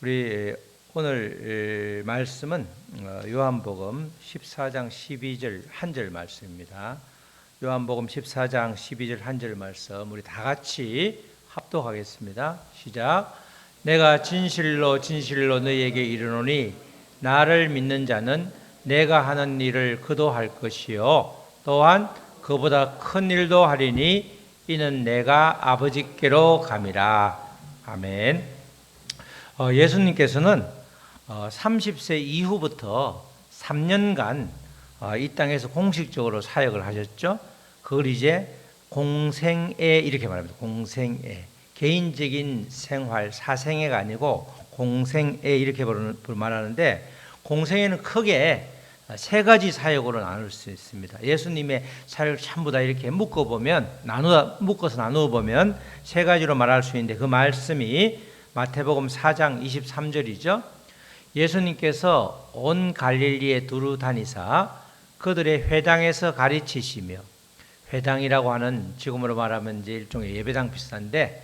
우리 오늘 말씀은 요한복음 14장 12절 한 절 말씀입니다. 요한복음 14장 12절 한 절 말씀 우리 다 같이 합독하겠습니다. 시작. 내가 진실로 진실로 너희에게 이르노니 나를 믿는 자는 내가 하는 일을 그도 할 것이요 또한 그보다 큰 일도 하리니 이는 내가 아버지께로 감이라. 아멘. 예수님께서는 30세 이후부터 3년간 이 땅에서 공식적으로 사역을 하셨죠. 그걸 이제 공생애 이렇게 말합니다. 공생애. 개인적인 생활, 사생애가 아니고 공생애 이렇게 말하는데, 공생애는 크게 세 가지 사역으로 나눌 수 있습니다. 예수님의 사역을 전부 다 이렇게 묶어서 나누어 보면 세 가지로 말할 수 있는데, 그 말씀이 마태복음 4장 23절이죠. 예수님께서 온 갈릴리에 두루 다니사 그들의 회당에서 가르치시며, 회당이라고 하는 지금으로 말하면 이제 일종의 예배당 비슷한데,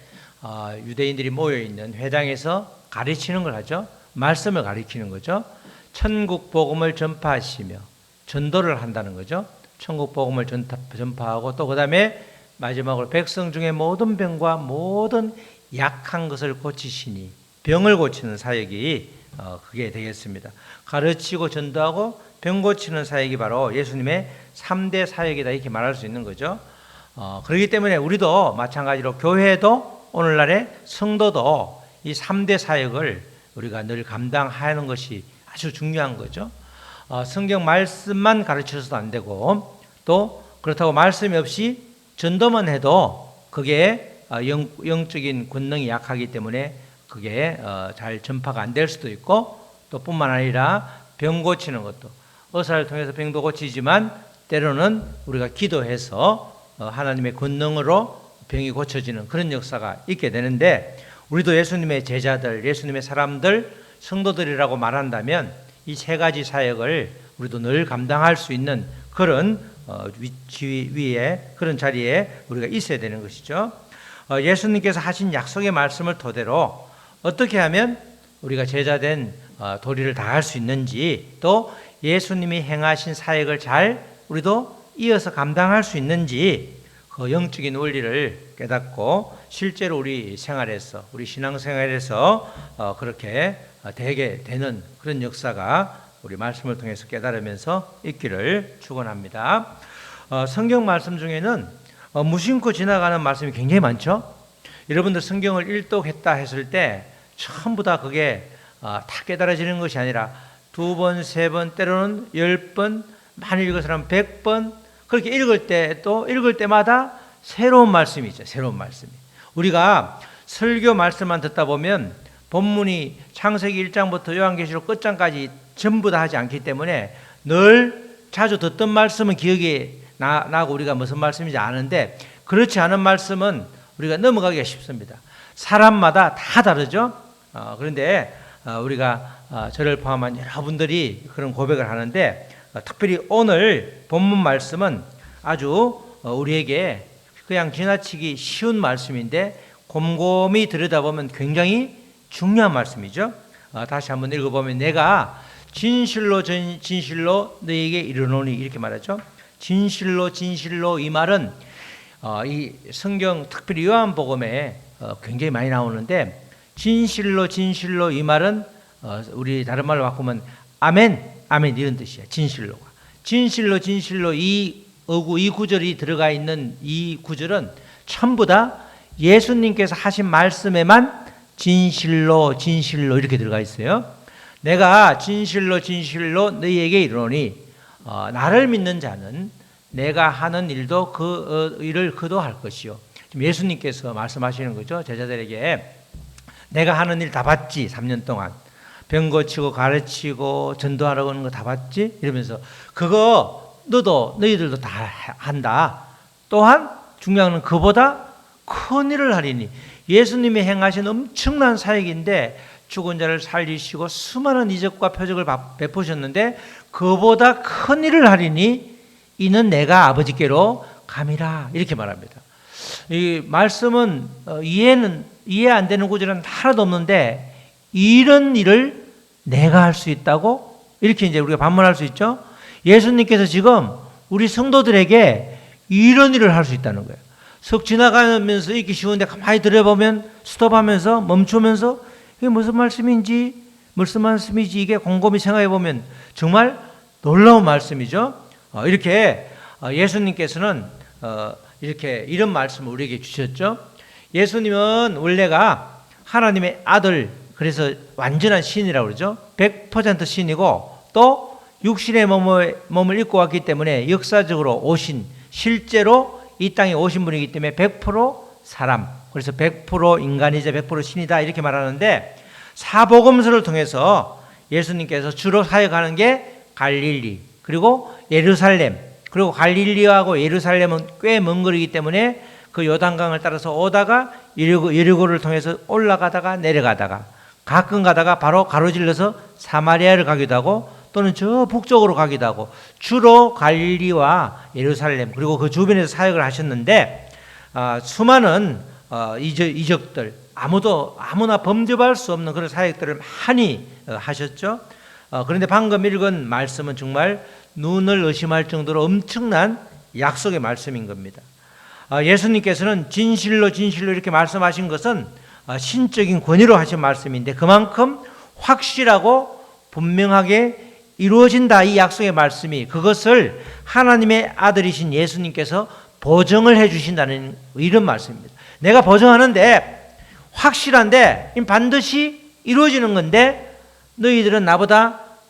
유대인들이 모여있는 회당에서 가르치는 걸 하죠. 말씀을 가르치는 거죠. 천국 복음을 전파하시며, 전도를 한다는 거죠. 천국 복음을 전파하고, 또 그 다음에 마지막으로 백성 중에 모든 병과 모든 약한 것을 고치시니, 병을 고치는 사역이 그게 되겠습니다. 가르치고 전도하고 병 고치는 사역이 바로 예수님의 3대 사역이다, 이렇게 말할 수 있는 거죠. 그렇기 때문에 우리도 마찬가지로 교회도 오늘날의 성도도 이 3대 사역을 우리가 늘 감당하는 것이 아주 중요한 거죠. 성경 말씀만 가르쳐서도 안 되고, 또 그렇다고 말씀이 없이 전도만 해도 그게 영적인 권능이 약하기 때문에 그게 잘 전파가 안 될 수도 있고, 또 뿐만 아니라 병 고치는 것도, 의사를 통해서 병도 고치지만 때로는 우리가 기도해서 하나님의 권능으로 병이 고쳐지는 그런 역사가 있게 되는데, 우리도 예수님의 제자들, 예수님의 사람들, 성도들이라고 말한다면 이 세 가지 사역을 우리도 늘 감당할 수 있는 그런 위치 위에, 그런 자리에 우리가 있어야 되는 것이죠. 예수님께서 하신 약속의 말씀을 토대로 어떻게 하면 우리가 제자된 도리를 다할 수 있는지, 또 예수님이 행하신 사역을 잘 우리도 이어서 감당할 수 있는지, 그 영적인 원리를 깨닫고 실제로 우리 생활에서, 우리 신앙생활에서 그렇게 되게 되는 그런 역사가 우리 말씀을 통해서 깨달으면서 있기를 축원합니다. 성경 말씀 중에는 무심코 지나가는 말씀이 굉장히 많죠. 여러분들 성경을 일독했다 했을 때 전부 다 그게 다 깨달아지는 것이 아니라 2번, 3번, 때로는 10번, 많이 읽은 사람 100번, 그렇게 읽을 때마다 새로운 말씀이 있죠. 새로운 말씀이. 우리가 설교 말씀만 듣다 보면 본문이 창세기 1장부터 요한계시록 끝장까지 전부 다 하지 않기 때문에 늘 자주 듣던 말씀은 기억이 나고 우리가 무슨 말씀인지 아는데, 그렇지 않은 말씀은 우리가 넘어가기가 쉽습니다. 사람마다 다 다르죠. 그런데 우리가 저를 포함한 여러분들이 그런 고백을 하는데, 특별히 오늘 본문 말씀은 아주 우리에게 그냥 지나치기 쉬운 말씀인데 곰곰이 들여다보면 굉장히 중요한 말씀이죠. 다시 한번 읽어보면, 내가 진실로 진실로 너희에게 이르노니, 이렇게 말하죠. 진실로 진실로, 이 말은 이 성경 특별히 요한복음에 굉장히 많이 나오는데, 진실로 진실로 이 말은 우리 다른 말로 바꾸면 아멘 아멘 이런 뜻이에요. 진실로가. 진실로 진실로, 이 구절이 들어가 있는 이 구절은 전부 다 예수님께서 하신 말씀에만 진실로 진실로 이렇게 들어가 있어요. 내가 진실로 진실로 너희에게 이르노니, 나를 믿는 자는 내가 하는 일도 그 일을 그도 할 것이요. 지금 예수님께서 말씀하시는 거죠. 제자들에게 내가 하는 일 다 봤지. 3년 동안 병 고치고 가르치고 전도하라고 하는 거 다 봤지. 이러면서 그거 너희들도 다 한다. 또한 중요한 건 그보다 큰 일을 하리니, 예수님이 행하신 엄청난 사역인데 죽은 자를 살리시고 수많은 이적과 표적을 베푸셨는데 그보다 큰 일을 하리니 이는 내가 아버지께로 감이라, 이렇게 말합니다. 이 말씀은 이해 안 되는 구절은 하나도 없는데 이런 일을 내가 할 수 있다고? 이렇게 이제 우리가 반문할 수 있죠. 예수님께서 지금 우리 성도들에게 이런 일을 할 수 있다는 거예요. 석 지나가면서 읽기 쉬운데 가만히 들여보면 스톱하면서 멈추면서 이게 무슨 말씀인지 이게 곰곰이 생각해 보면 정말 놀라운 말씀이죠. 이렇게 예수님께서는 이렇게 이런 말씀을 우리에게 주셨죠. 예수님은 원래가 하나님의 아들, 그래서 완전한 신이라고 그러죠. 100% 신이고 또 육신의 몸을 입고 왔기 때문에 역사적으로 오신, 실제로 이 땅에 오신 분이기 때문에 100% 사람, 그래서 100% 인간이자 100% 신이다 이렇게 말하는데, 사복음서를 통해서 예수님께서 주로 사역하는 게 갈릴리, 그리고 예루살렘, 그리고 갈릴리하고 예루살렘은 꽤 먼 거리이기 때문에 그 요단강을 따라서 오다가 여리고를 통해서 올라가다가 내려가다가 가끔 가다가 바로 가로질러서 사마리아를 가기도 하고 또는 저 북쪽으로 가기도 하고 주로 갈릴리와 예루살렘 그리고 그 주변에서 사역을 하셨는데, 수많은 이적들, 아무나 범접할 수 없는 그런 사역들을 많이 하셨죠. 그런데 방금 읽은 말씀은 정말 눈을 의심할 정도로 엄청난 약속의 말씀인 겁니다. 예수님께서는 진실로 이렇게 말씀하신 것은 신적인 권위로 하신 말씀인데 그만큼 확실하고 분명하게 이루어진다, 이 약속의 말씀이. 그것을 하나님의 아들이신 예수님께서 보증을 해 주신다는 이런 말씀입니다. 내가 보증하는데 확실한데 반드시 이루어지는 건데 너희들은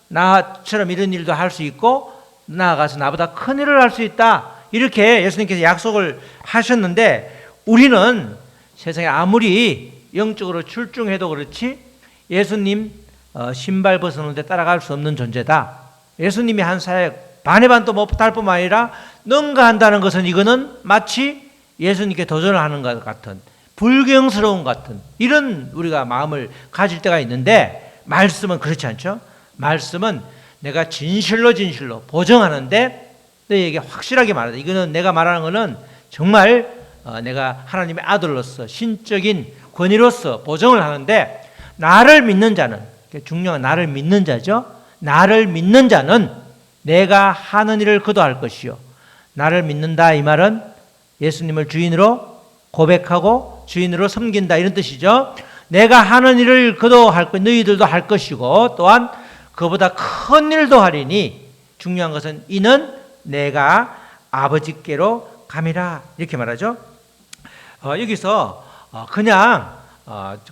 나처럼 이런 일도 할 수 있고 나아가서 나보다 큰 일을 할 수 있다, 이렇게 예수님께서 약속을 하셨는데, 우리는 세상에 아무리 영적으로 출중해도 그렇지 예수님 신발 벗어놓는데 따라갈 수 없는 존재다. 예수님이 한 사역 반의 반도 못할 뿐만 아니라 능가한다는 것은 이거는 마치 예수님께 도전을 하는 것 같은, 불경스러운 것 같은 이런 우리가 마음을 가질 때가 있는데, 말씀은 그렇지 않죠. 말씀은 내가 진실로 보증하는데 너희에게 확실하게 말한다. 이거는 내가 말하는 것은 정말 내가 하나님의 아들로서 신적인 권위로서 보증을 하는데, 나를 믿는 자는, 중요한 나를 믿는 자죠. 나를 믿는 자는 내가 하는 일을 그도 할 것이요. 나를 믿는다 이 말은 예수님을 주인으로 고백하고 주인으로 섬긴다 이런 뜻이죠. 내가 하는 일을 그도 할 것, 너희들도 할 것이고 또한 그보다 큰 일도 하리니 중요한 것은 이는 내가 아버지께로 감이라 이렇게 말하죠. 여기서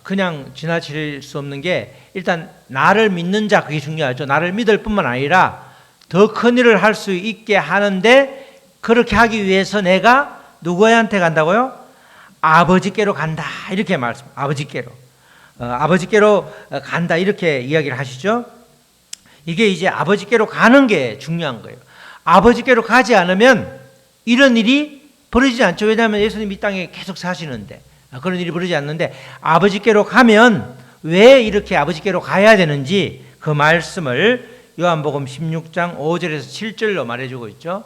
그냥 지나칠 수 없는 게, 일단 나를 믿는 자, 그게 중요하죠. 나를 믿을 뿐만 아니라 더 큰 일을 할 수 있게 하는데, 그렇게 하기 위해서 내가 누구한테 간다고요? 아버지께로 간다 이렇게 말씀. 아버지께로 간다 이렇게 이야기를 하시죠. 이게 이제 아버지께로 가는 게 중요한 거예요. 아버지께로 가지 않으면 이런 일이 벌어지지 않죠. 왜냐하면 예수님 이 땅에 계속 사시는데 그런 일이 벌어지지 않는데, 아버지께로 가면 왜 이렇게 아버지께로 가야 되는지 그 말씀을 요한복음 16장 5절에서 7절로 말해주고 있죠.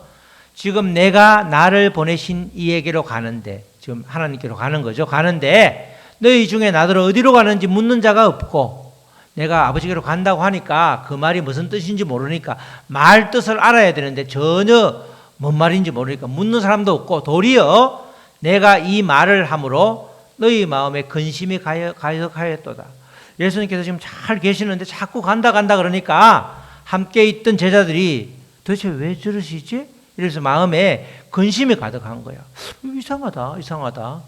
지금 내가 나를 보내신 이에게로 가는데, 지금 하나님께로 가는 거죠. 가는데 너희 중에 나더러 어디로 가는지 묻는 자가 없고, 내가 아버지께로 간다고 하니까 그 말이 무슨 뜻인지 모르니까 말 뜻을 알아야 되는데 전혀 뭔 말인지 모르니까 묻는 사람도 없고, 도리어 내가 이 말을 함으로 너희 마음에 근심이 가득하였도다. 예수님께서 지금 잘 계시는데 자꾸 간다 그러니까 함께 있던 제자들이 도대체 왜 저러시지? 이래서 마음에 근심이 가득한 거야. 이상하다.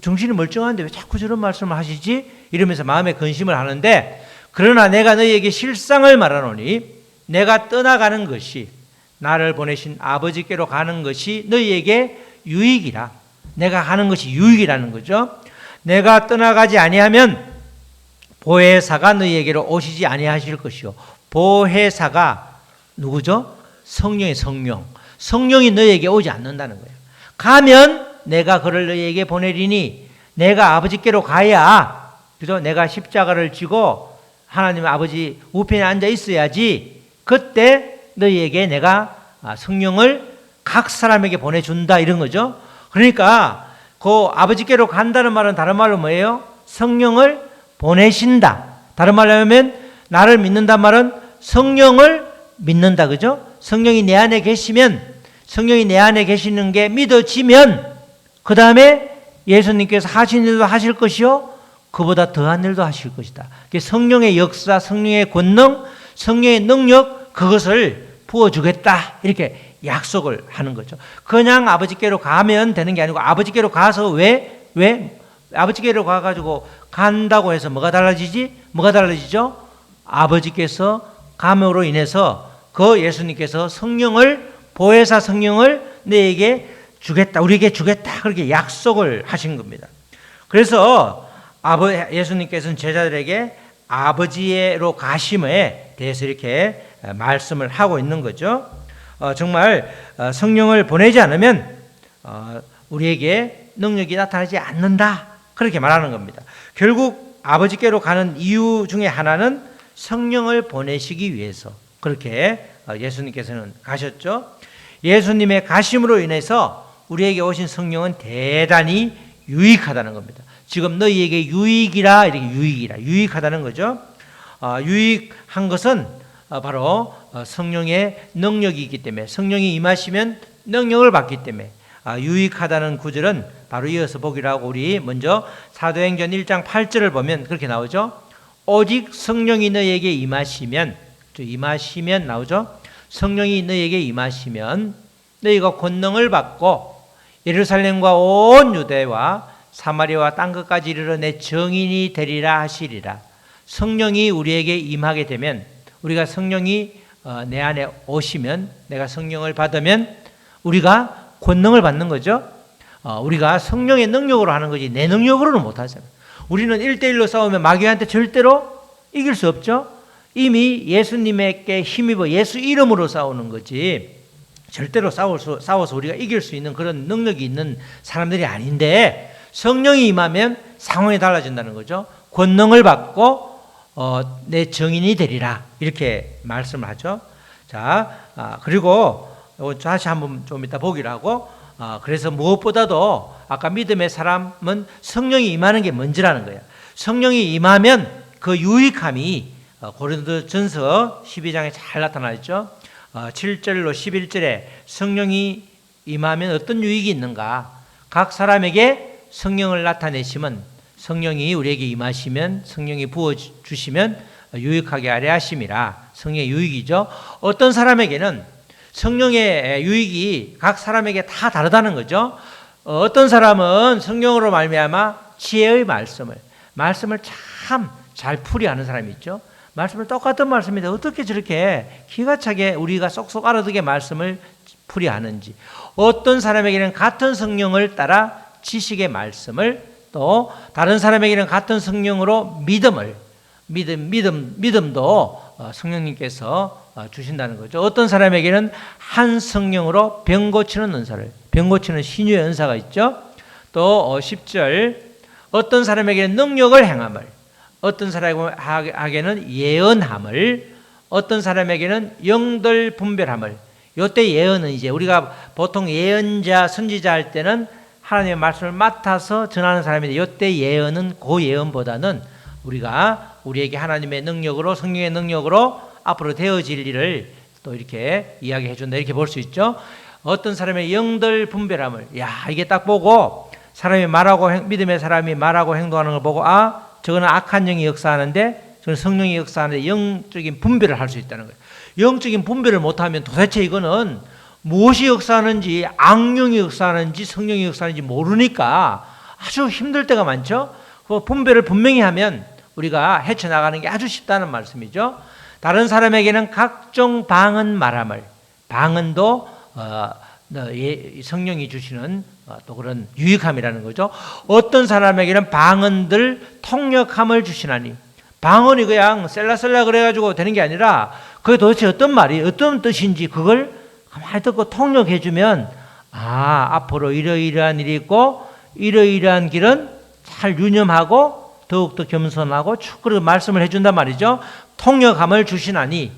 정신이 멀쩡한데 왜 자꾸 저런 말씀을 하시지? 이러면서 마음에 근심을 하는데, 그러나 내가 너희에게 실상을 말하노니 내가 떠나가는 것이, 나를 보내신 아버지께로 가는 것이 너희에게 유익이라. 내가 하는 것이 유익이라는 거죠. 내가 떠나가지 아니하면 보혜사가 너희에게로 오시지 아니하실 것이요. 보혜사가 누구죠? 성령이 너희에게 오지 않는다는 거예요. 가면 내가 그를 너희에게 보내리니, 내가 아버지께로 가야, 그죠? 내가 십자가를 지고 하나님 아버지 우편에 앉아 있어야지 그때 너희에게 내가 성령을 각 사람에게 보내준다 이런 거죠. 그러니까 그 아버지께로 간다는 말은 다른 말로 뭐예요? 성령을 보내신다. 다른 말로 하면 나를 믿는단 말은 성령을 믿는다. 그죠? 성령이 내 안에 계시면, 성령이 내 안에 계시는 게 믿어지면 그 다음에 예수님께서 하신 일도 하실 것이요 그보다 더한 일도 하실 것이다. 성령의 역사, 성령의 권능, 성령의 능력, 그것을 부어주겠다 이렇게 약속을 하는 거죠. 그냥 아버지께로 가면 되는 게 아니고 아버지께로 가서 왜 아버지께로 가가지고 간다고 해서 뭐가 달라지지? 뭐가 달라지죠? 아버지께서 감으로 인해서 그 예수님께서 성령을, 보혜사 성령을 내게 주겠다, 우리에게 주겠다 그렇게 약속을 하신 겁니다. 그래서 예수님께서는 제자들에게 아버지로 가심에 대해서 이렇게 말씀을 하고 있는 거죠. 정말 성령을 보내지 않으면 우리에게 능력이 나타나지 않는다 그렇게 말하는 겁니다. 결국 아버지께로 가는 이유 중에 하나는 성령을 보내시기 위해서 그렇게 예수님께서는 가셨죠. 예수님의 가심으로 인해서 우리에게 오신 성령은 대단히 유익하다는 겁니다. 지금 너희에게 유익이라 이렇게 유익하다는 거죠. 유익한 것은 바로 성령의 능력이 있기 때문에 성령이 임하시면 능력을 받기 때문에 유익하다는 구절은 바로 이어서 보기로 하고 우리 먼저 사도행전 1장 8절을 보면 그렇게 나오죠. 오직 성령이 너희에게 임하시면 나오죠. 성령이 너희에게 임하시면 너희가 권능을 받고 예루살렘과 온 유대와 사마리아와 땅 끝까지 이르러 내 증인이 되리라 하시리라. 성령이 우리에게 임하게 되면 우리가 성령이 내 안에 오시면 내가 성령을 받으면 우리가 권능을 받는 거죠. 우리가 성령의 능력으로 하는 거지 내 능력으로는 못하잖아요. 우리는 1대1로 싸우면 마귀한테 절대로 이길 수 없죠. 이미 예수님에게 힘입어 예수 이름으로 싸우는 거지 절대로 싸워서 우리가 이길 수 있는 그런 능력이 있는 사람들이 아닌데 성령이 임하면 상황이 달라진다는 거죠. 권능을 받고 내 증인이 되리라 이렇게 말씀을 하죠. 자, 그리고 다시 한번 좀 이따 보기로 하고 그래서 무엇보다도 아까 믿음의 사람은 성령이 임하는 게 뭔지라는 거예요. 성령이 임하면 그 유익함이 고린도전서 12장에 잘 나타나 있죠. 7절로 11절에 성령이 임하면 어떤 유익이 있는가? 각 사람에게 성령을 나타내시면 성령이 우리에게 임하시면 성령이 부어주시면 유익하게 하려 하심이라. 성령의 유익이죠. 어떤 사람에게는 성령의 유익이 각 사람에게 다 다르다는 거죠. 어떤 사람은 성령으로 말미암아 지혜의 말씀을 참 잘 풀이하는 사람이 있죠. 말씀을 똑같은 말씀인데 어떻게 저렇게 기가 차게 우리가 쏙쏙 알아듣게 말씀을 풀이하는지. 어떤 사람에게는 같은 성령을 따라 지식의 말씀을 또 다른 사람에게는 같은 성령으로 믿음도 성령님께서 주신다는 거죠. 어떤 사람에게는 한 성령으로 병 고치는 은사를, 병 고치는 신유의 은사가 있죠. 또 10절 어떤 사람에게는 능력을 행함을, 어떤 사람에게는 예언함을, 어떤 사람에게는 영들 분별함을. 이때 예언은 이제 우리가 보통 예언자, 선지자 할 때는 하나님의 말씀을 맡아서 전하는 사람인데 이때 예언은 그 예언보다는 우리에게 하나님의 능력으로 성령의 능력으로 앞으로 되어질 일을 또 이렇게 이야기해 준다 이렇게 볼 수 있죠. 어떤 사람의 영들 분별함을 이게 딱 보고 사람이 말하고 믿음의 사람이 말하고 행동하는 걸 보고 저거는 악한 영이 역사하는데 저는 성령이 역사하는데 영적인 분별을 할 수 있다는 거예요. 영적인 분별을 못하면 도대체 이거는 무엇이 역사하는지 악령이 역사하는지 성령이 역사하는지 모르니까 아주 힘들 때가 많죠. 그 분별을 분명히 하면 우리가 헤쳐나가는 게 아주 쉽다는 말씀이죠. 다른 사람에게는 각종 방언 말함을, 방언도 성령이 주시는 또 그런 유익함이라는 거죠. 어떤 사람에게는 방언들 통역함을 주시나니, 방언이 그냥 셀라셀라 그래가지고 되는 게 아니라 그게 도대체 어떤 말이 어떤 뜻인지 그걸 가만히 듣고 통역해주면 앞으로 이러이러한 일이 있고 이러이러한 길은 잘 유념하고 더욱더 겸손하고 쭉 그렇게 말씀을 해준단 말이죠. 통역함을 주시나니,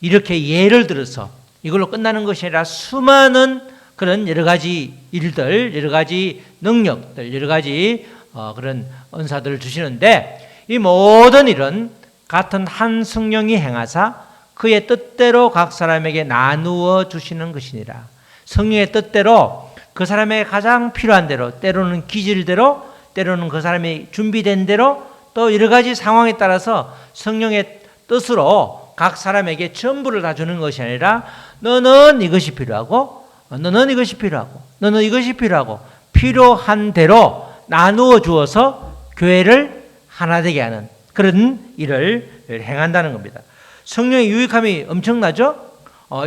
이렇게 예를 들어서 이걸로 끝나는 것이 아니라 수많은 그런 여러 가지 일들, 여러 가지 능력들, 여러 가지 그런 은사들을 주시는데 이 모든 일은 같은 한 성령이 행하사 그의 뜻대로 각 사람에게 나누어 주시는 것이니라. 성령의 뜻대로 그 사람에게 가장 필요한 대로, 때로는 기질대로, 때로는 그 사람이 준비된 대로, 또 여러 가지 상황에 따라서 성령의 뜻으로 각 사람에게 전부를 다 주는 것이 아니라 너는 이것이 필요하고, 너는 이것이 필요하고, 너는 이것이 필요하고, 필요한 대로 나누어 주어서 교회를 하나 되게 하는 그런 일을 행한다는 겁니다. 성령의 유익함이 엄청나죠?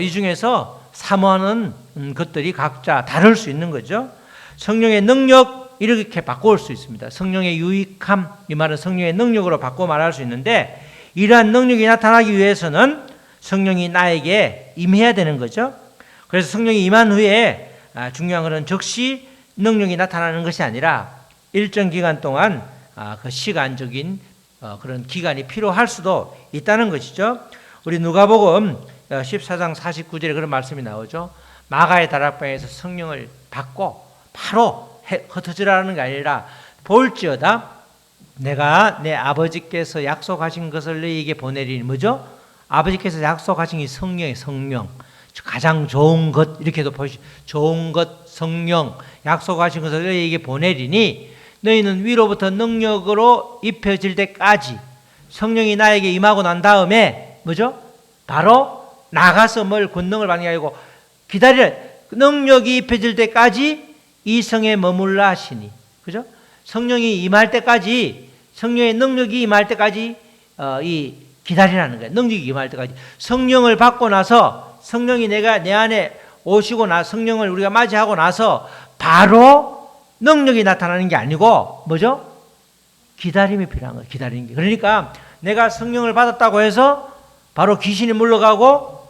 이 중에서 사모하는 것들이 각자 다를 수 있는 거죠. 성령의 능력 이렇게 바꿔올 수 있습니다. 성령의 유익함, 이 말은 성령의 능력으로 바꿔 말할 수 있는데, 이러한 능력이 나타나기 위해서는 성령이 나에게 임해야 되는 거죠. 그래서 성령이 임한 후에 중요한 것은 즉시 능력이 나타나는 것이 아니라 일정 기간 동안 그 시간적인 그런 기간이 필요할 수도 있다는 것이죠. 우리 누가복음 14장 49절에 그런 말씀이 나오죠. 마가의 다락방에서 성령을 받고 바로 흩어지라는 게 아니라 볼지어다 내가 내 아버지께서 약속하신 것을 너희에게 보내리니, 뭐죠? 아버지께서 약속하신 이 성령의 성령, 가장 좋은 것, 이렇게도 보시, 좋은 것, 성령, 약속하신 것을 너희에게 보내리니 너희는 위로부터 능력으로 입혀질 때까지, 성령이 나에게 임하고 난 다음에 뭐죠? 바로 나가서 뭘 권능을 받는 게 아니고 기다려, 능력이 입혀질 때까지 이 성에 머물라 하시니, 그죠? 성령이 임할 때까지, 성령의 능력이 임할 때까지 이 기다리라는 거예요. 능력이 임할 때까지. 성령을 받고 나서, 성령이 내 안에 오시고 성령을 우리가 맞이하고 나서 바로 능력이 나타나는 게 아니고 뭐죠? 기다림이 필요한 거예요. 기다리는 게. 그러니까 내가 성령을 받았다고 해서 바로 귀신이 물러가고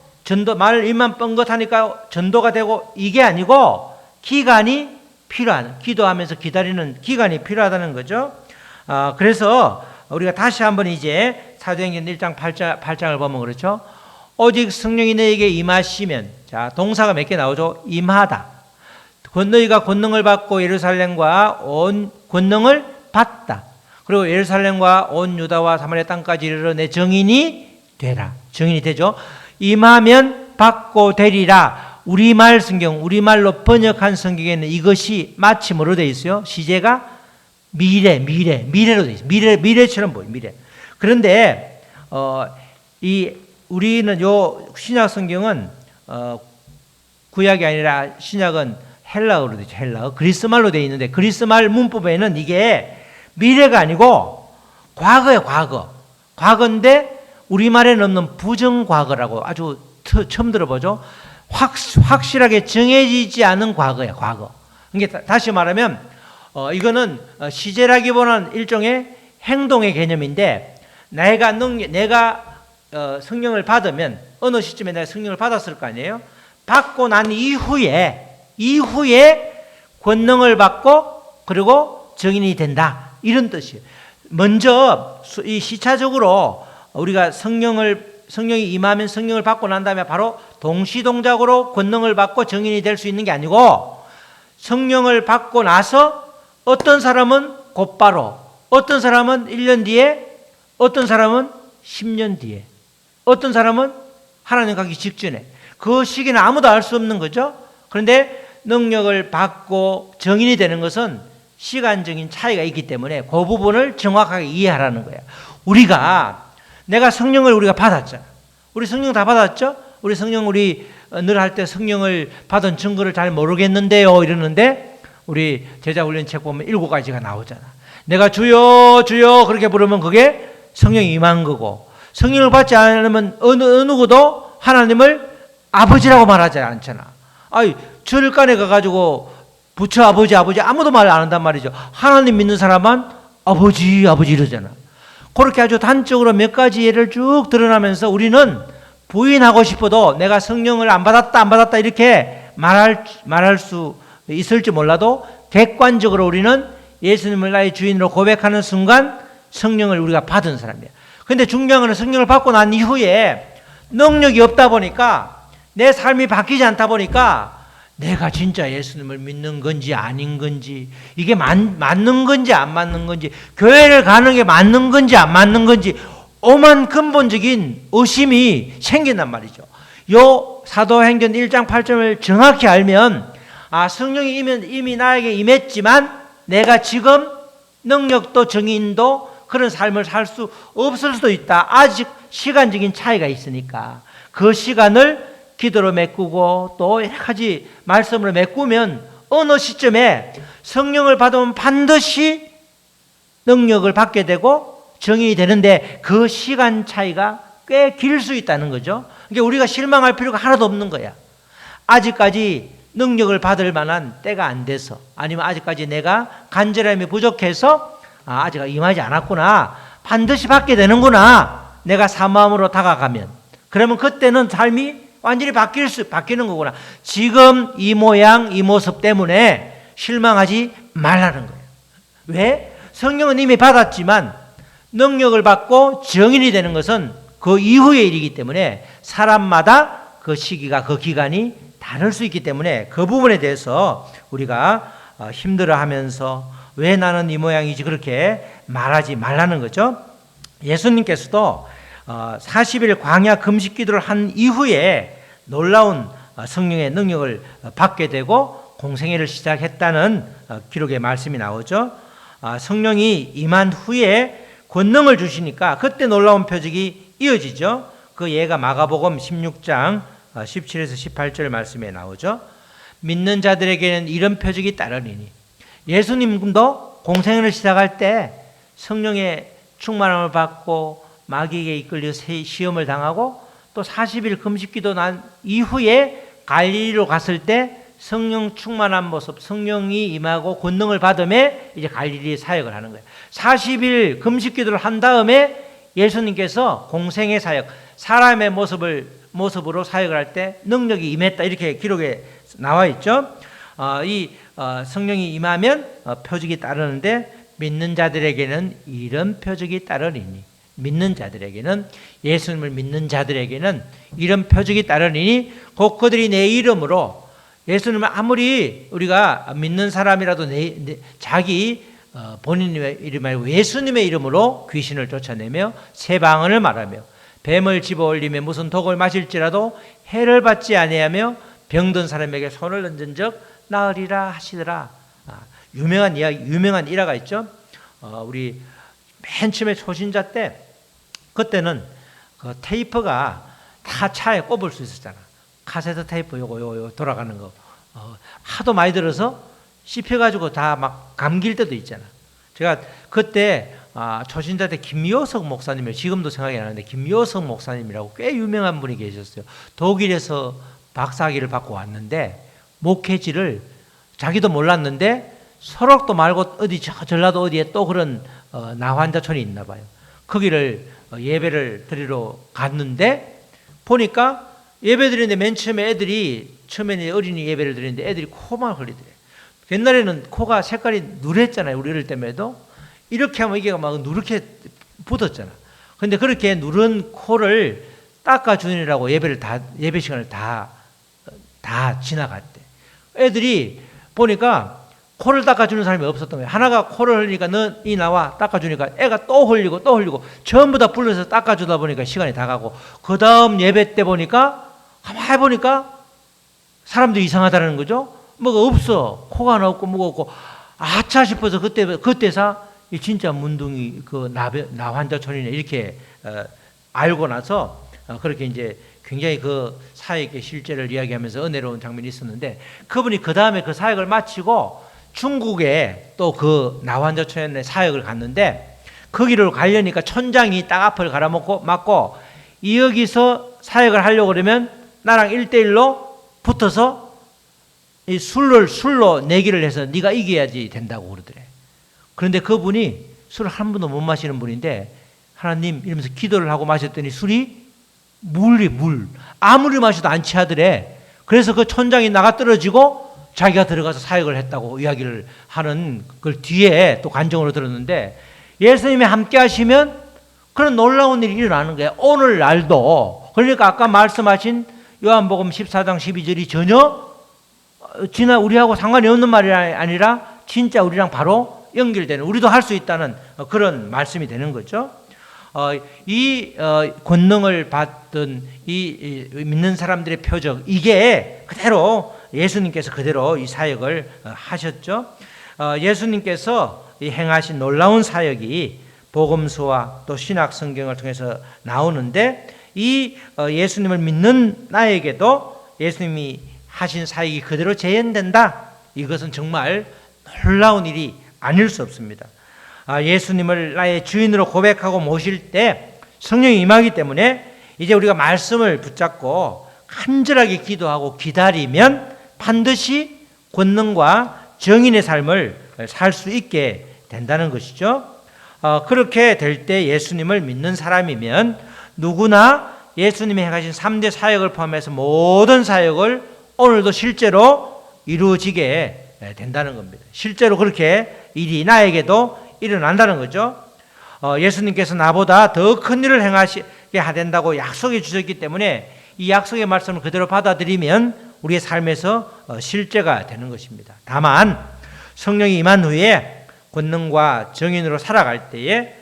말 입만 뻥긋하니까 전도가 되고, 이게 아니고 기간이 필요한, 기도하면서 기다리는 기간이 필요하다는 거죠. 그래서 우리가 다시 한번 이제 사도행전 1장 8장을 보면 그렇죠. 오직 성령이 너에게 임하시면, 자, 동사가 몇 개 나오죠? 임하다. 너희가 권능을 받고 예루살렘과 온 권능을 받다. 그리고 예루살렘과 온 유다와 사마리아 땅까지 이르러 내 증인이 되라. 증인이 되죠. 임하면 받고 되리라. 우리말 성경, 우리말로 번역한 성경에는 이것이 마침으로 되어 있어요. 시제가 미래로 되어 있어요. 미래처럼 보여요. 미래. 그런데 우리는 요 신약 성경은 구약이 아니라 신약은 헬라어로 되죠. 헬라어. 그리스말로 되어 있는데 그리스말 문법에는 이게 미래가 아니고 과거예요. 과거인데 우리말에는 없는 부정과거라고 아주 처음 들어보죠. 확실하게 정해지지 않은 과거예요. 과거. 그러니까 다시 말하면 이거는 시제라기보다는 일종의 행동의 개념인데, 내가 성령을 받으면 어느 시점에 내가 성령을 받았을 거 아니에요. 받고 난 이후에 권능을 받고 그리고 증인이 된다, 이런 뜻이에요. 먼저 이 시차적으로 우리가 성령이 임하면 성령을 받고 난 다음에 바로 동시동작으로 권능을 받고 증인이 될 수 있는 게 아니고, 성령을 받고 나서 어떤 사람은 곧바로, 어떤 사람은 1년 뒤에, 어떤 사람은 10년 뒤에, 어떤 사람은 하나님 가기 직전에, 그 시기는 아무도 알 수 없는 거죠. 그런데 능력을 받고 증인이 되는 것은 시간적인 차이가 있기 때문에 그 부분을 정확하게 이해하라는 거예요. 내가 성령을 우리가 받았잖아. 우리 성령 다 받았죠? 우리 늘 할 때 성령을 받은 증거를 잘 모르겠는데요, 이러는데 우리 제자훈련 책 보면 7가지가 나오잖아. 내가 주여 주여 그렇게 부르면 그게 성령이 임한 거고, 성령을 받지 않으면 어느 누구도 하나님을 아버지라고 말하지 않잖아. 절간에 가가지고 부처 아버지 아무도 말 안 한단 말이죠. 하나님 믿는 사람만 아버지 이러잖아. 그렇게 아주 단적으로 몇 가지 예를 쭉 드러나면서 우리는 부인하고 싶어도 내가 성령을 안 받았다 이렇게 말할 수 있을지 몰라도 객관적으로 우리는 예수님을 나의 주인으로 고백하는 순간 성령을 우리가 받은 사람이에요. 그런데 중요한 것은 성령을 받고 난 이후에 능력이 없다 보니까, 내 삶이 바뀌지 않다 보니까 내가 진짜 예수님을 믿는 건지 아닌 건지, 이게 맞는 건지 안 맞는 건지, 교회를 가는 게 맞는 건지 안 맞는 건지 오만 근본적인 의심이 생긴단 말이죠. 요 사도행전 1장 8절을 정확히 알면 성령이 이미 나에게 임했지만 내가 지금 능력도 정인도 그런 삶을 살 수 없을 수도 있다. 아직 시간적인 차이가 있으니까 그 시간을 기도로 메꾸고 또 여러 가지 말씀으로 메꾸면 어느 시점에 성령을 받으면 반드시 능력을 받게 되고 정인이 되는데 그 시간 차이가 꽤 길 수 있다는 거죠. 그러니까 우리가 실망할 필요가 하나도 없는 거야. 아직까지 능력을 받을 만한 때가 안 돼서, 아니면 아직까지 내가 간절함이 부족해서 아직 임하지 않았구나, 반드시 받게 되는구나, 내가 사모함으로 다가가면. 그러면 그때는 삶이 완전히 바뀌는 거구나. 지금 이 모양 이 모습 때문에 실망하지 말라는 거예요. 왜? 성령은 이미 받았지만 능력을 받고 정인이 되는 것은 그 이후의 일이기 때문에 사람마다 그 시기가, 그 기간이 다를 수 있기 때문에 그 부분에 대해서 우리가 힘들어하면서 왜 나는 이 모양이지 그렇게 말하지 말라는 거죠. 예수님께서도 40일 광야 금식 기도를 한 이후에 놀라운 성령의 능력을 받게 되고 공생애를 시작했다는 기록의 말씀이 나오죠. 성령이 임한 후에 권능을 주시니까 그때 놀라운 표적이 이어지죠. 그 예가 마가복음 16장 17에서 18절 말씀에 나오죠. 믿는 자들에게는 이런 표적이 따르리니. 예수님도 공생애를 시작할 때 성령의 충만함을 받고 마귀에게 이끌려 시험을 당하고 또 40일 금식기도 난 이후에 갈릴리로 갔을 때 성령 충만한 모습, 성령이 임하고 권능을 받음에 이제 갈릴리 사역을 하는 거예요. 40일 금식기도를 한 다음에 예수님께서 공생애 사역, 사람의 모습으로 사역을 할 때 능력이 임했다, 이렇게 기록에 나와 있죠. 성령이 임하면 표적이 따르는데 믿는 자들에게는 이런 표적이 따르리니. 믿는 자들에게는, 예수님을 믿는 자들에게는 이런 표적이 따르리니 곧 그들이 내 이름으로, 예수님을 아무리 우리가 믿는 사람이라도 자기 본인의 이름 말고 예수님의 이름으로 귀신을 쫓아내며 새 방언을 말하며 뱀을 집어올리며 무슨 독을 마실지라도 해를 받지 아니하며 병든 사람에게 손을 얹은 적 나으리라 하시더라. 유명한 일화가 있죠. 우리 맨 처음에 초신자 때, 그때는 그 테이프가 다 차에 꼽을 수 있었잖아. 카세트 테이프 요거 돌아가는 거 하도 많이 들어서 씹혀가지고 다 막 감길 때도 있잖아. 제가 그때 초신자 때 김요석 목사님이, 지금도 생각이 나는데 김요석 목사님이라고 꽤 유명한 분이 계셨어요. 독일에서 박사학위를 받고 왔는데 목회지를 자기도 몰랐는데 설악도 말고 어디 전라도 어디에 또 그런 나환자촌이 있나 봐요. 거기를 예배를 드리러 갔는데 보니까 예배 드리는데 맨 처음에 애들이, 처음에는 어린이 예배를 드리는데 애들이 코만 흘리더래. 옛날에는 코가 색깔이 누랬잖아요. 우리 어릴 때에도 이렇게 하면 이게 막 누렇게 붙었잖아. 근데 그렇게 누른 코를 닦아주느라고 예배 시간을 다 지나갔대. 애들이 보니까 코를 닦아주는 사람이 없었던 거예요. 하나가 코를 흘리니까 너 이 나와 닦아주니까 애가 또 흘리고 전부 다 불러서 닦아주다 보니까 시간이 다 가고, 그 다음 예배 때 보니까 가만히 보니까 사람들이 이상하다는 거죠. 뭐가 없어. 코가 하나 없고 뭐가 없고, 아차 싶어서 그때사 진짜 문둥이 그 나환자촌이네 이렇게 알고 나서 그렇게 이제 굉장히 그 사역의 실제를 이야기하면서 은혜로운 장면이 있었는데, 그분이 그 다음에 그 사역을 마치고 중국에 또 그 나환자촌에 사역을 갔는데, 거기를 가려니까 천장이 딱 앞을 맞고 여기서 사역을 하려고 그러면 나랑 1대1로 붙어서 이 술로 내기를 해서 네가 이겨야지 된다고 그러더래. 그런데 그분이 술을 한 번도 못 마시는 분인데 하나님 이러면서 기도를 하고 마셨더니 술이 물 아무리 마셔도 안 취하더래. 그래서 그 천장이 나가 떨어지고 자기가 들어가서 사역을 했다고 이야기를 하는 걸 뒤에 또 간증으로 들었는데, 예수님이 함께 하시면 그런 놀라운 일이 일어나는 거예요. 오늘날도. 그러니까 아까 말씀하신 요한복음 14장 12절이 전혀 우리하고 상관이 없는 말이 아니라 진짜 우리랑 바로 연결되는, 우리도 할 수 있다는 그런 말씀이 되는 거죠. 이 권능을 받던 이 믿는 사람들의 표적, 이게 그대로 예수님께서 그대로 이 사역을 하셨죠. 예수님께서 이 행하신 놀라운 사역이 복음서와 또 신약 성경을 통해서 나오는데, 이 예수님을 믿는 나에게도 예수님이 하신 사역이 그대로 재현된다. 이것은 정말 놀라운 일이 아닐 수 없습니다. 예수님을 나의 주인으로 고백하고 모실 때 성령이 임하기 때문에 이제 우리가 말씀을 붙잡고 간절하게 기도하고 기다리면 반드시 권능과 정인의 삶을 살 수 있게 된다는 것이죠. 그렇게 될 때 예수님을 믿는 사람이면 누구나 예수님이 행하신 3대 사역을 포함해서 모든 사역을 오늘도 실제로 이루어지게 된다는 겁니다. 실제로 그렇게 일이 나에게도 일어난다는 거죠. 예수님께서 나보다 더 큰 일을 행하시게 된다고 약속해 주셨기 때문에 이 약속의 말씀을 그대로 받아들이면 우리의 삶에서 실제가 되는 것입니다. 다만 성령이 임한 후에 권능과 정인으로 살아갈 때에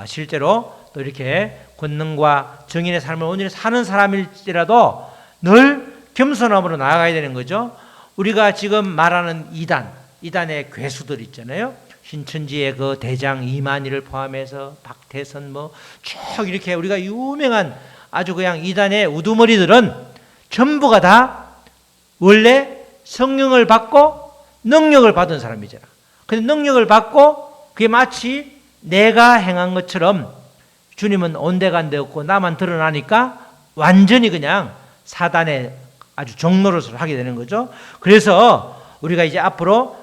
실제로 또 이렇게 권능과 정인의 삶을 온전히 사는 사람일지라도 늘 겸손함으로 나아가야 되는 거죠. 우리가 지금 말하는 이단의 괴수들 있잖아요. 신천지의 그 대장 이만희를 포함해서 박태선 쭉 이렇게 우리가 유명한 아주 그냥 이단의 우두머리들은 전부가 다 원래 성령을 받고 능력을 받은 사람이잖아. 근데 능력을 받고 그게 마치 내가 행한 것처럼 주님은 온데간데 없고 나만 드러나니까 완전히 그냥 사단의 아주 종노릇을 하게 되는 거죠. 그래서 우리가 이제 앞으로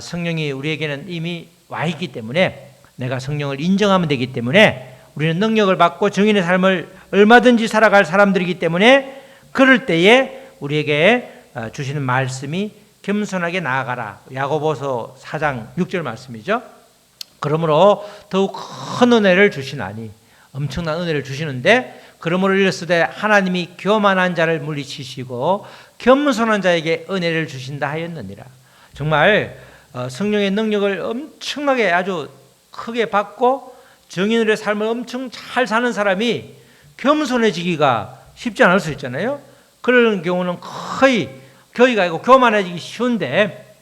성령이 우리에게는 이미 와 있기 때문에 내가 성령을 인정하면 되기 때문에 우리는 능력을 받고 정인의 삶을 얼마든지 살아갈 사람들이기 때문에 그럴 때에 우리에게 주시는 말씀이 겸손하게 나아가라. 야고보서 4장 6절 말씀이죠. 그러므로 더욱 큰 은혜를 주시나니, 엄청난 은혜를 주시는데, 그러므로 이르시되 하나님이 교만한 자를 물리치시고 겸손한 자에게 은혜를 주신다 하였느니라. 정말 성령의 능력을 엄청나게 아주 크게 받고 정인으로의 삶을 엄청 잘 사는 사람이 겸손해지기가 쉽지 않을 수 있잖아요. 그런 경우는 거의 교의가 아니고 교만해지기 쉬운데,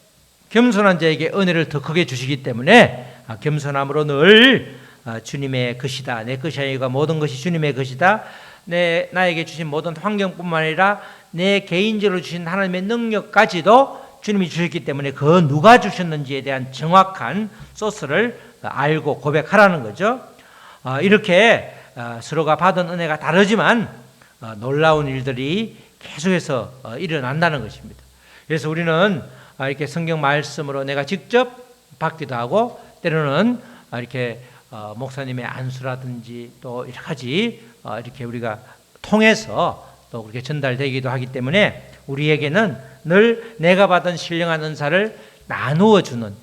겸손한 자에게 은혜를 더 크게 주시기 때문에 겸손함으로 늘 주님의 것이다, 내 것이 아니라 모든 것이 주님의 것이다, 나에게 주신 모든 환경뿐만 아니라 내 개인적으로 주신 하나님의 능력까지도 주님이 주셨기 때문에 그 누가 주셨는지에 대한 정확한 소스를 알고 고백하라는 거죠. 이렇게 서로가 받은 은혜가 다르지만 놀라운 일들이 계속해서 일어난다는 것입니다. 그래서 우리는 이렇게 성경 말씀으로 내가 직접 받기도 하고, 때로는 이렇게 목사님의 안수라든지 또 여러 가지 이렇게 우리가 통해서 또 그렇게 전달되기도 하기 때문에 우리에게는 늘 내가 받은 신령한 은사를 나누어 주는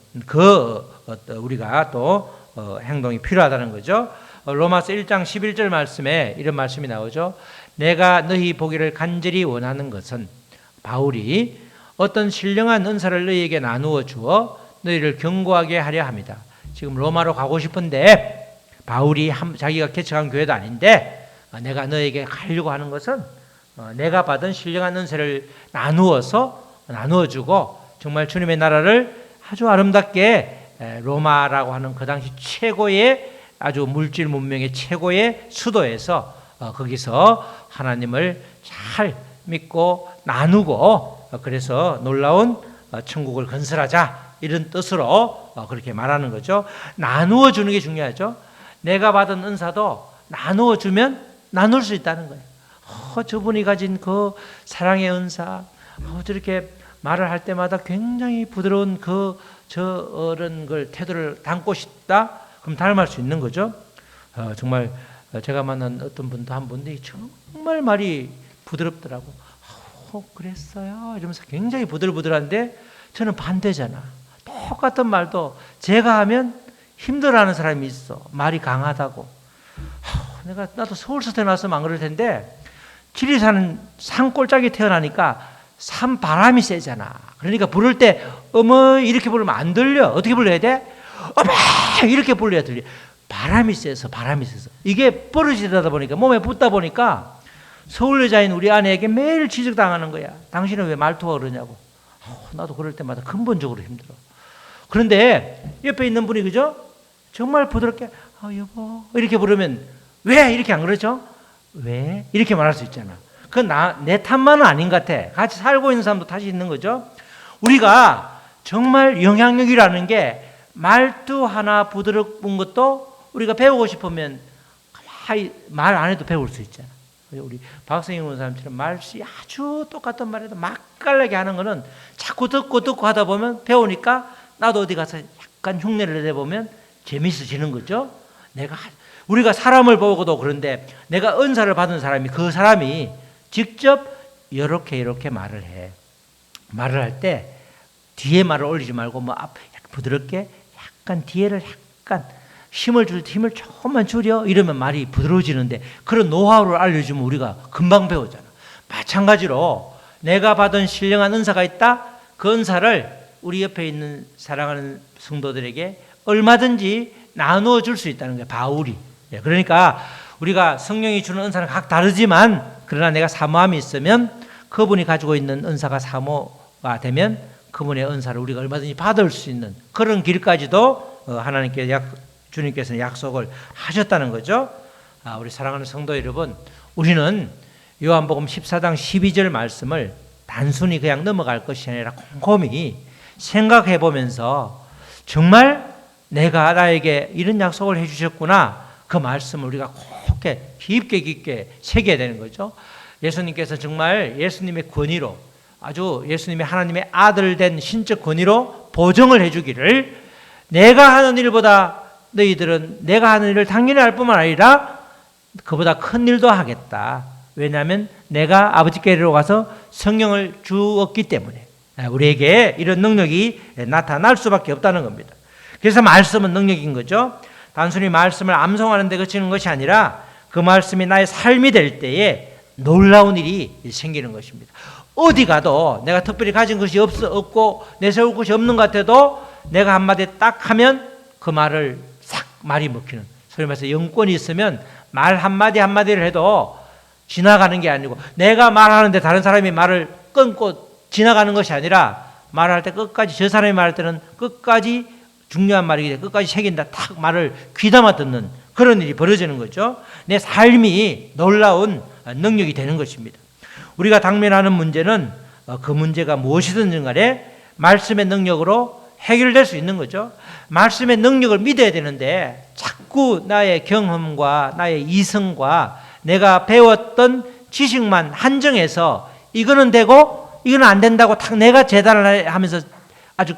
우리가 또 행동이 필요하다는 거죠. 로마서 1장 11절 말씀에 이런 말씀이 나오죠. 내가 너희 보기를 간절히 원하는 것은, 바울이 어떤 신령한 은사를 너희에게 나누어 주어 너희를 견고하게 하려 합니다. 지금 로마로 가고 싶은데 바울이 자기가 개척한 교회도 아닌데 내가 너에게 가려고 하는 것은 내가 받은 신령한 은사를 나누어주고 정말 주님의 나라를 아주 아름답게 로마라고 하는 그 당시 최고의 아주 물질 문명의 최고의 수도에서 거기서 하나님을 잘 믿고 나누고 그래서 놀라운 천국을 건설하자, 이런 뜻으로 그렇게 말하는 거죠. 나누어 주는 게 중요하죠. 내가 받은 은사도 나누어 주면 나눌 수 있다는 거예요. 저분이 가진 그 사랑의 은사, 저렇게 말을 할 때마다 굉장히 부드러운 저런 걸 태도를 담고 싶다, 그럼 닮을 수 있는 거죠. 정말 제가 만난 어떤 분도 한 분이 정말 말이 부드럽더라고. 그랬어요 이러면서 굉장히 부들부들한데, 저는 반대잖아. 똑같은 말도 제가 하면 힘들어하는 사람이 있어. 말이 강하다고. 나도 서울서 태어났으면 안 그럴 텐데, 지리산은 산골짜기 태어나니까 산 바람이 세잖아. 그러니까 부를 때 어머 이렇게 부르면 안 들려. 어떻게 불러야 돼? 어머 이렇게 불러야 들려. 바람이 세서 이게 버릇이다 보니까 몸에 붙다 보니까 서울 여자인 우리 아내에게 매일 지적당하는 거야. 당신은 왜 말투가 그러냐고. 나도 그럴 때마다 근본적으로 힘들어. 그런데 옆에 있는 분이 그죠? 정말 부드럽게 여보 이렇게 부르면 왜 이렇게 안 그러죠? 왜 이렇게 말할 수 있잖아. 그건 내 탓만은 아닌 것 같아. 같이 살고 있는 사람도 탓이 있는 거죠. 우리가 정말 영향력이라는 게 말투 하나 부드러운 것도 우리가 배우고 싶으면 가만히 말 안 해도 배울 수 있잖아. 우리 박성영 원사님처럼 말씨 아주 똑같은 말에도 맛깔나게 하는 거는 자꾸 듣고 하다 보면 배우니까 나도 어디 가서 약간 흉내를 내보면 재밌어지는 거죠. 우리가 사람을 보고도 그런데 내가 은사를 받은 사람이 그 사람이 직접 이렇게 말을 해. 말을 할 때 뒤에 말을 올리지 말고 부드럽게 약간 뒤에를 약간 힘을 조금만 줄여 이러면 말이 부드러워지는데 그런 노하우를 알려주면 우리가 금방 배우잖아. 마찬가지로 내가 받은 신령한 은사가 있다. 그 은사를 우리 옆에 있는 사랑하는 성도들에게 얼마든지 나누어 줄 수 있다는 거예요. 바울이. 그러니까 우리가 성령이 주는 은사는 각 다르지만 그러나 내가 사모함이 있으면 그분이 가지고 있는 은사가 사모가 되면 그분의 은사를 우리가 얼마든지 받을 수 있는 그런 길까지도 주님께서는 약속을 하셨다는 거죠. 우리 사랑하는 성도 여러분, 우리는 요한복음 14장 12절 말씀을 단순히 그냥 넘어갈 것이 아니라 곰곰이 생각해 보면서 정말 내가 나에게 이런 약속을 해 주셨구나. 그 말씀을 우리가 깊게 새겨야 되는 거죠. 예수님께서 정말 예수님의 권위로 아주 예수님이 하나님의 아들 된 신적 권위로 보증을 해 주기를 내가 하는 일보다 너희들은 내가 하는 일을 당연히 할 뿐만 아니라 그보다 큰 일도 하겠다. 왜냐하면 내가 아버지께로 가서 성령을 주었기 때문에 우리에게 이런 능력이 나타날 수밖에 없다는 겁니다. 그래서 말씀은 능력인 거죠. 단순히 말씀을 암송하는 데 그치는 것이 아니라 그 말씀이 나의 삶이 될 때에 놀라운 일이 생기는 것입니다. 어디 가도 내가 특별히 가진 것이 없고 내세울 것이 없는 것 같아도 내가 한마디 딱 하면 그 말을 싹 말이 먹히는, 소위 말해서 영권이 있으면 말 한마디를 해도 지나가는 게 아니고 내가 말하는데 다른 사람이 말을 끊고 지나가는 것이 아니라 말할 때 끝까지 저 사람이 말할 때는 끝까지 중요한 말이기 때문에 끝까지 새긴다. 탁 말을 귀담아 듣는 그런 일이 벌어지는 거죠. 내 삶이 놀라운 능력이 되는 것입니다. 우리가 당면하는 문제는 그 문제가 무엇이든 간에 말씀의 능력으로 해결될 수 있는 거죠. 말씀의 능력을 믿어야 되는데 자꾸 나의 경험과 나의 이성과 내가 배웠던 지식만 한정해서 이거는 되고 이거는 안 된다고 탁 내가 재단을 하면서 아주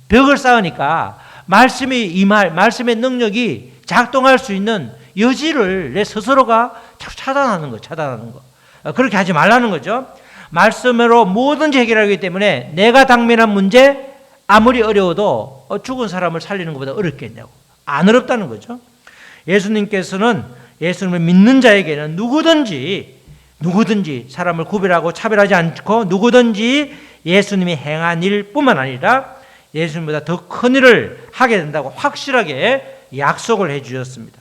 벽을 쌓으니까 말씀의 능력이 작동할 수 있는 여지를 내 스스로가 자꾸 차단하는 거. 그렇게 하지 말라는 거죠. 말씀으로 뭐든지 해결하기 때문에 내가 당면한 문제 아무리 어려워도 죽은 사람을 살리는 것보다 어렵겠냐고. 안 어렵다는 거죠. 예수님께서는 예수님을 믿는 자에게는 누구든지 사람을 구별하고 차별하지 않고 누구든지 예수님이 행한 일뿐만 아니라 예수님보다 더 큰 일을 하게 된다고 확실하게 약속을 해 주셨습니다.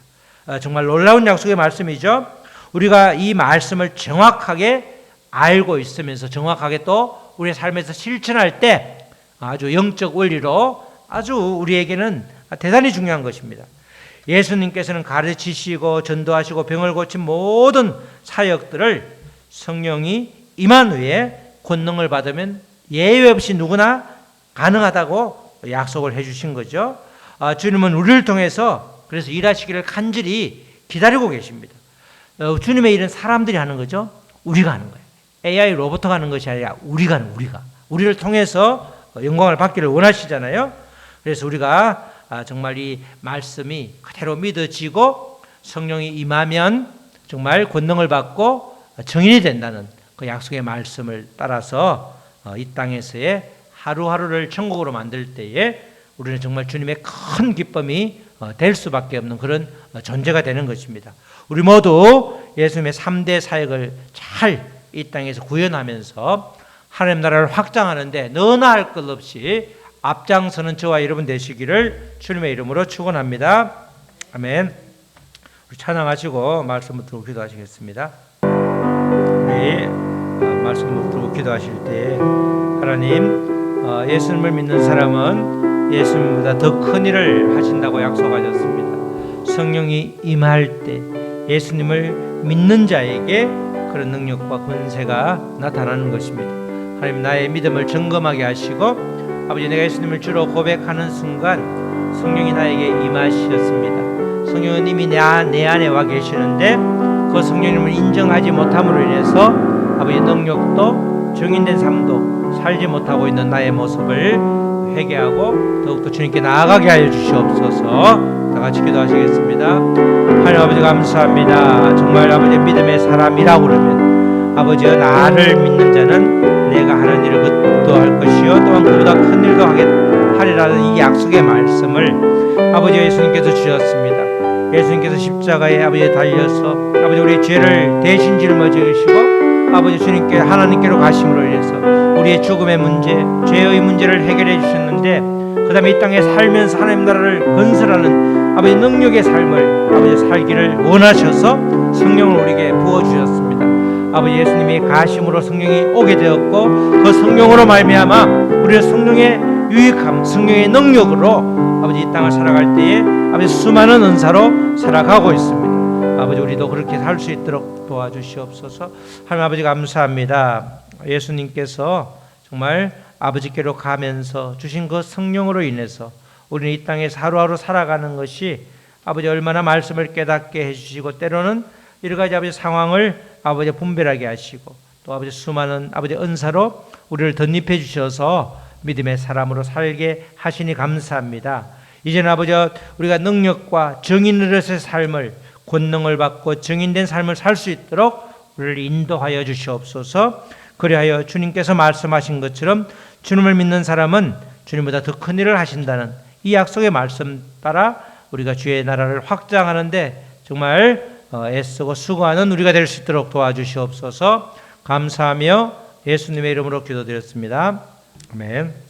정말 놀라운 약속의 말씀이죠. 우리가 이 말씀을 정확하게 알고 있으면서 정확하게 또 우리의 삶에서 실천할 때 아주 영적 원리로 아주 우리에게는 대단히 중요한 것입니다. 예수님께서는 가르치시고 전도하시고 병을 고친 모든 사역들을 성령이 임한 후에 권능을 받으면 예외 없이 누구나 가능하다고 약속을 해 주신 거죠. 주님은 우리를 통해서 그래서 일하시기를 간절히 기다리고 계십니다. 주님의 일은 사람들이 하는 거죠. 우리가 하는 거예요. AI 로봇가 하는 것이 아니라 우리가 우리를 통해서 영광을 받기를 원하시잖아요. 그래서 우리가 정말 이 말씀이 그대로 믿어지고 성령이 임하면 정말 권능을 받고 정인이 된다는 그 약속의 말씀을 따라서 이 땅에서의 하루하루를 천국으로 만들 때에 우리는 정말 주님의 큰 기쁨이 될 수밖에 없는 그런 존재가 되는 것입니다. 우리 모두 예수님의 3대 사역을 잘 이 땅에서 구현하면서 하나님 나라를 확장하는데 너나 할 것 없이 앞장서는 저와 여러분 되시기를 주님의 이름으로 축원합니다. 아멘. 우리 찬양하시고 말씀을 듣고 기도하시겠습니다. 우리 말씀을 듣고 기도하실 때 하나님, 예수님을 믿는 사람은 예수님보다 더 큰 일을 하신다고 약속하셨습니다. 성령이 임할 때 예수님을 믿는 자에게 그런 능력과 권세가 나타나는 것입니다. 하나님, 나의 믿음을 점검하게 하시고 아버지, 내가 예수님을 주로 고백하는 순간 성령이 나에게 임하셨습니다. 성령은 이미 내 안에 와 계시는데 그 성령님을 인정하지 못함으로 인해서 아버지, 능력도 증인된 삶도 살지 못하고 있는 나의 모습을 회개하고 더욱더 주님께 나아가게 하여 주시옵소서. 다 같이 기도하시겠습니다. 하나님 아버지, 감사합니다. 정말 아버지, 믿음의 사람이라고 그러면 아버지여, 나를 믿는 자는 내가 하는 일을 그도할 것이요 또한 그보다 큰 일도 하리라는 이 약속의 말씀을 아버지 예수님께서 주셨습니다. 예수님께서 십자가에 아버지에 달려서 아버지 우리의 죄를 대신 짊어지시고 아버지 주님께 하나님께로 가심으로 인해서 우리의 죽음의 문제, 죄의 문제를 해결해 주셨는데 그 다음에 이 땅에 살면서 하나님 나라를 건설하는 아버지 능력의 삶을 아버지 살기를 원하셔서 성령을 우리에게 부어주셨습니다. 아버지 예수님이 가심으로 성령이 오게 되었고 그 성령으로 말미암아 우리는 성령의 유익함, 성령의 능력으로 아버지 이 땅을 살아갈 때에 아버지 수많은 은사로 살아가고 있습니다. 아버지 우리도 그렇게 살 수 있도록 도와주시옵소서. 하나님 아버지, 감사합니다. 예수님께서 정말 아버지께로 가면서 주신 그 성령으로 인해서 우리는 이 땅에서 하루하루 살아가는 것이 아버지 얼마나 말씀을 깨닫게 해주시고 때로는 여러 가지 아버지 상황을 아버지 분별하게 하시고 또 아버지 수많은 아버지 은사로 우리를 덧입혀 주셔서 믿음의 사람으로 살게 하시니 감사합니다. 이제는 아버지 우리가 능력과 정인으로서의 삶을 권능을 받고 정인된 삶을 살 수 있도록 우리를 인도하여 주시옵소서. 그리하여 주님께서 말씀하신 것처럼 주님을 믿는 사람은 주님보다 더 큰 일을 하신다는 이 약속의 말씀 따라 우리가 주의 나라를 확장하는데 정말 애쓰고 수고하는 우리가 될 수 있도록 도와주시옵소서. 감사하며 예수님의 이름으로 기도드렸습니다. 아멘.